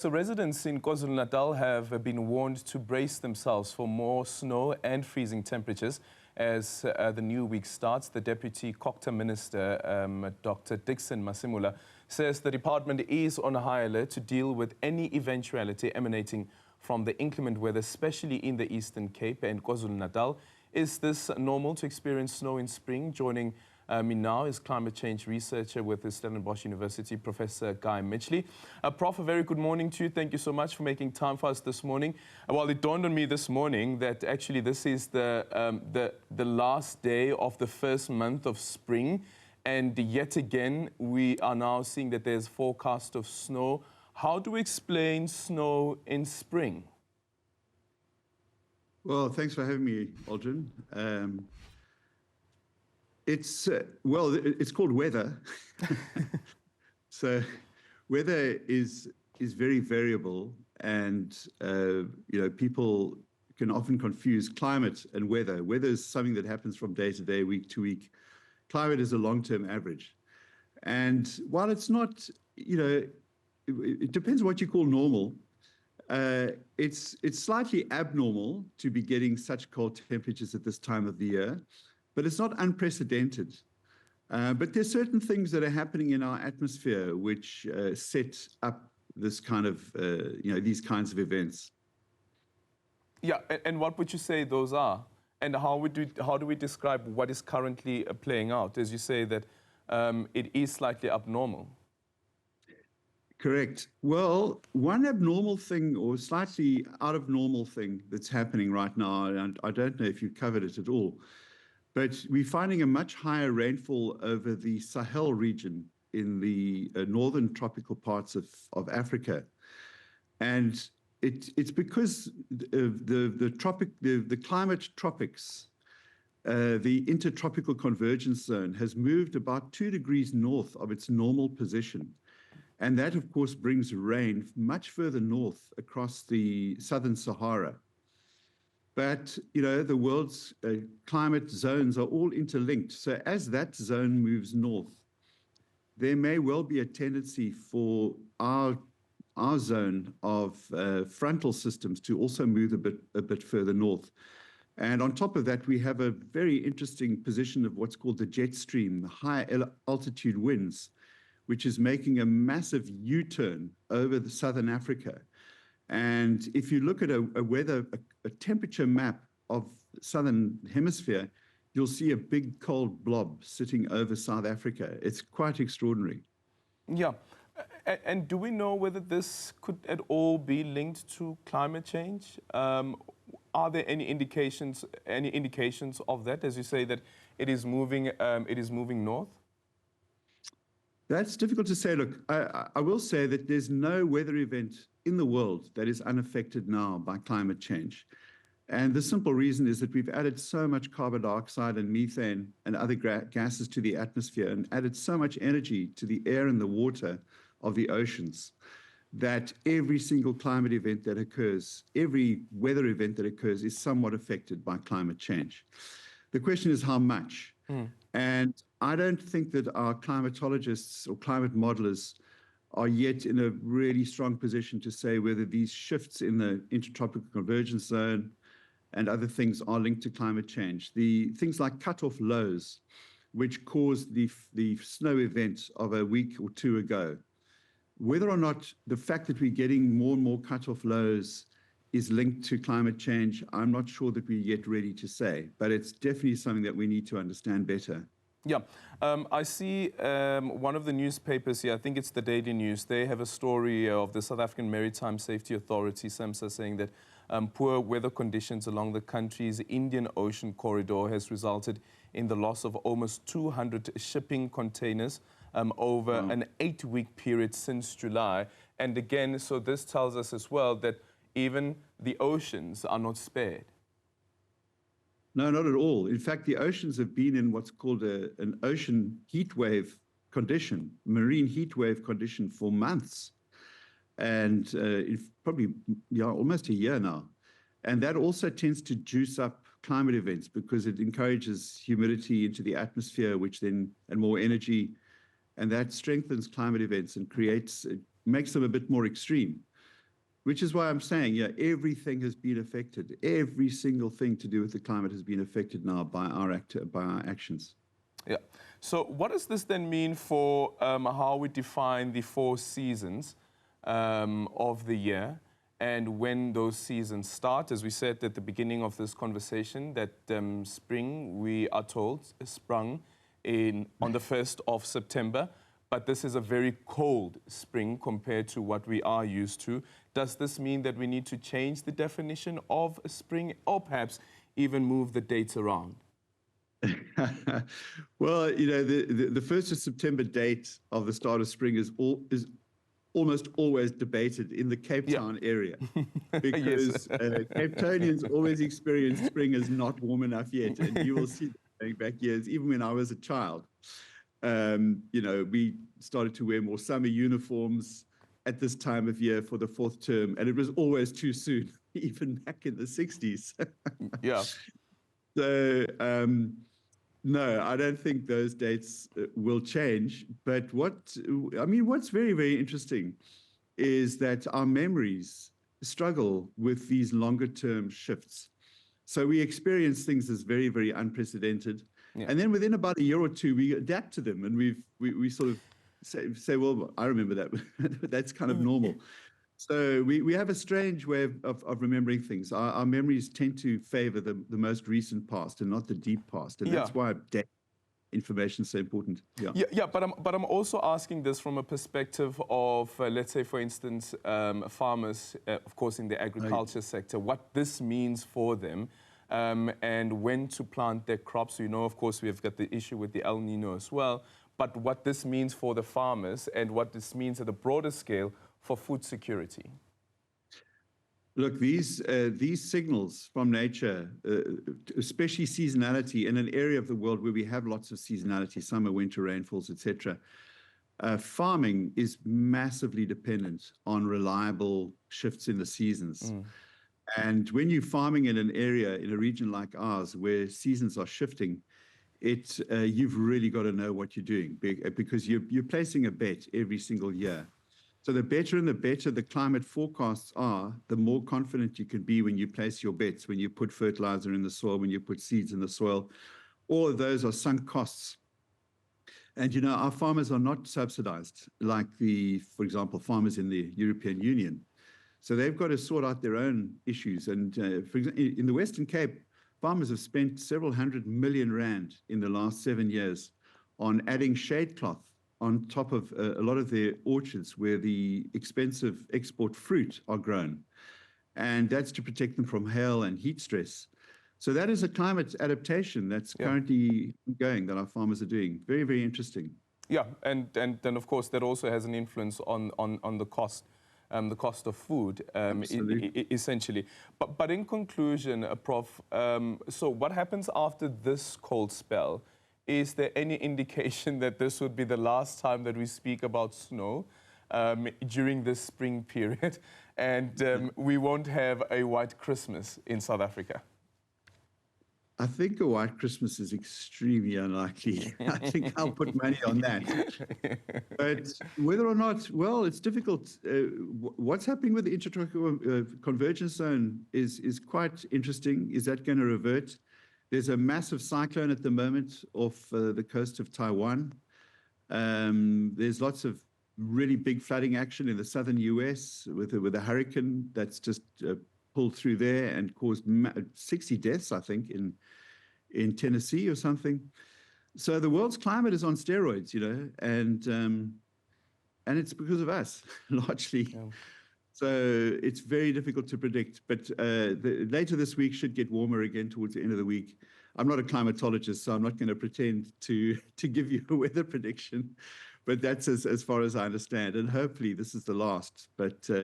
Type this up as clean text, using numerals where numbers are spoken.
So residents in KwaZulu-Natal have been warned to brace themselves for more snow and freezing temperatures as the new week starts. The Deputy Cocta Minister, Dr. Dixon Masimula, says the department is on high alert to deal with any eventuality emanating from the inclement weather, especially in the Eastern Cape and KwaZulu-Natal. Is this normal to experience snow in spring? Joining me now is climate change researcher with the Stellenbosch University, Professor Midgley. Prof, a very good morning to you. Thank you so much for making time for us this morning. Well, it dawned on me this morning that actually this is the last day of the first month of spring, and yet again we are now seeing that there's forecast of snow. How do we explain snow in spring? Well, thanks for having me, Aldrin. It's called weather. So weather is very variable, and people can often confuse climate and weather. Weather is something that happens from day to day, week to week. Climate is a long-term average. And while it's not, it depends what you call normal. It's slightly abnormal to be getting such cold temperatures at this time of the year, but it's not unprecedented. But there's certain things that are happening in our atmosphere which set up this kind of, these kinds of events. Yeah, and what would you say those are? And how do we describe what is currently playing out? As you say that it is slightly abnormal. Correct. Well, one abnormal thing or slightly out of normal thing that's happening right now, and I don't know if you covered it at all, but we're finding a much higher rainfall over the Sahel region in the northern tropical parts of Africa. And it's because the climate tropics, the intertropical convergence zone has moved about 2 degrees north of its normal position. And that, of course, brings rain much further north across the southern Sahara. But, the world's climate zones are all interlinked. So as that zone moves north, there may well be a tendency for our zone of frontal systems to also move a bit further north. And on top of that, we have a very interesting position of what's called the jet stream, the high altitude winds, which is making a massive U-turn over the southern Africa. And if you look at a temperature map of the southern hemisphere, you'll see a big cold blob sitting over South Africa. It's quite extraordinary. Yeah. And do we know whether this could at all be linked to climate change? Are there any indications of that, as you say that it is moving north? That's difficult to say. Look, I will say that there's no weather event in the world that is unaffected now by climate change. And the simple reason is that we've added so much carbon dioxide and methane and other gases to the atmosphere and added so much energy to the air and the water of the oceans that every single climate event that occurs, every weather event that occurs is somewhat affected by climate change. The question is how much? And I don't think that our climatologists or climate modelers are yet in a really strong position to say whether these shifts in the intertropical convergence zone and other things are linked to climate change. The things like cut-off lows, which caused the snow event of a week or two ago, whether or not the fact that we're getting more and more cut-off lows is linked to climate change, I'm not sure that we're yet ready to say, but it's definitely something that we need to understand better. Yeah, I see one of the newspapers here, I think it's the Daily News, they have a story of the South African Maritime Safety Authority, SAMSA, saying that poor weather conditions along the country's Indian Ocean corridor has resulted in the loss of almost 200 shipping containers over an 8-week period since July. And again, so this tells us as well that even the oceans are not spared. No, not at all. In fact, the oceans have been in what's called an ocean heat wave condition, marine heat wave condition for months. And probably almost a year now. And that also tends to juice up climate events because it encourages humidity into the atmosphere, and more energy. And that strengthens climate events and makes them a bit more extreme. which is why I'm saying, yeah, everything has been affected. Every single thing to do with the climate has been affected now by our actions. Yeah. So what does this then mean for how we define the 4 seasons of the year and when those seasons start? As we said at the beginning of this conversation, that spring, we are told, sprung on the 1st of September. But this is a very cold spring compared to what we are used to. Does this mean that we need to change the definition of spring, or perhaps even move the dates around? Well, you know, the 1st of September date of the start of spring is almost always debated in the Cape Town area, because Cape Townians always experience spring as not warm enough yet, and you will see that going back years, even when I was a child. You know, we started to wear more summer uniforms at this time of year for the 4th term, and it was always too soon, even back in the 60s. Yeah. So, no, I don't think those dates will change. But what's very, very interesting is that our memories struggle with these longer term shifts. So we experience things as very, very unprecedented. Yeah. And then within about a year or two, we adapt to them, and we sort of say, well, I remember that. That's kind of normal. So we have a strange way of remembering things. Our memories tend to favor the most recent past and not the deep past. And that's why information is so important. Yeah, but I'm also asking this from a perspective of, let's say, for instance, farmers, of course, in the agriculture sector, what this means for them. And when to plant their crops. So, you know, of course, we've got the issue with the El Nino as well, but what this means for the farmers and what this means at a broader scale for food security. Look, these signals from nature, especially seasonality, in an area of the world where we have lots of seasonality, summer, winter rainfalls, etc., farming is massively dependent on reliable shifts in the seasons. And when you're farming in an area, in a region like ours, where seasons are shifting, you've really got to know what you're doing, because you're placing a bet every single year. So the better the climate forecasts are, the more confident you can be when you place your bets, when you put fertilizer in the soil, when you put seeds in the soil. All of those are sunk costs. And, you know, our farmers are not subsidized like for example, farmers in the European Union. So they've got to sort out their own issues. And for example, in the Western Cape, farmers have spent several R100 million in the last 7 years on adding shade cloth on top of a lot of their orchards where the expensive export fruit are grown. And that's to protect them from hail and heat stress. So that is a climate adaptation that's currently going, that our farmers are doing. Very, very interesting. Yeah, and then, of course, that also has an influence on the cost. The cost of food, essentially. But in conclusion, Prof, so what happens after this cold spell? Is there any indication that this would be the last time that we speak about snow during this spring period, and we won't have a white Christmas in South Africa? I think a white Christmas is extremely unlikely. I think I'll put money on that. But whether or not, well, it's difficult. What's happening with the intertropical convergence zone is quite interesting. Is that going to revert? There's a massive cyclone at the moment off the coast of Taiwan. There's lots of really big flooding action in the southern US with a hurricane that's just pulled through there and caused 60 deaths, I think, in Tennessee or something. So the world's climate is on steroids, you know, and it's because of us, largely. Yeah. So it's very difficult to predict. But later this week should get warmer again towards the end of the week. I'm not a climatologist, so I'm not going to pretend to give you a weather prediction. But that's as far as I understand. And hopefully this is the last. But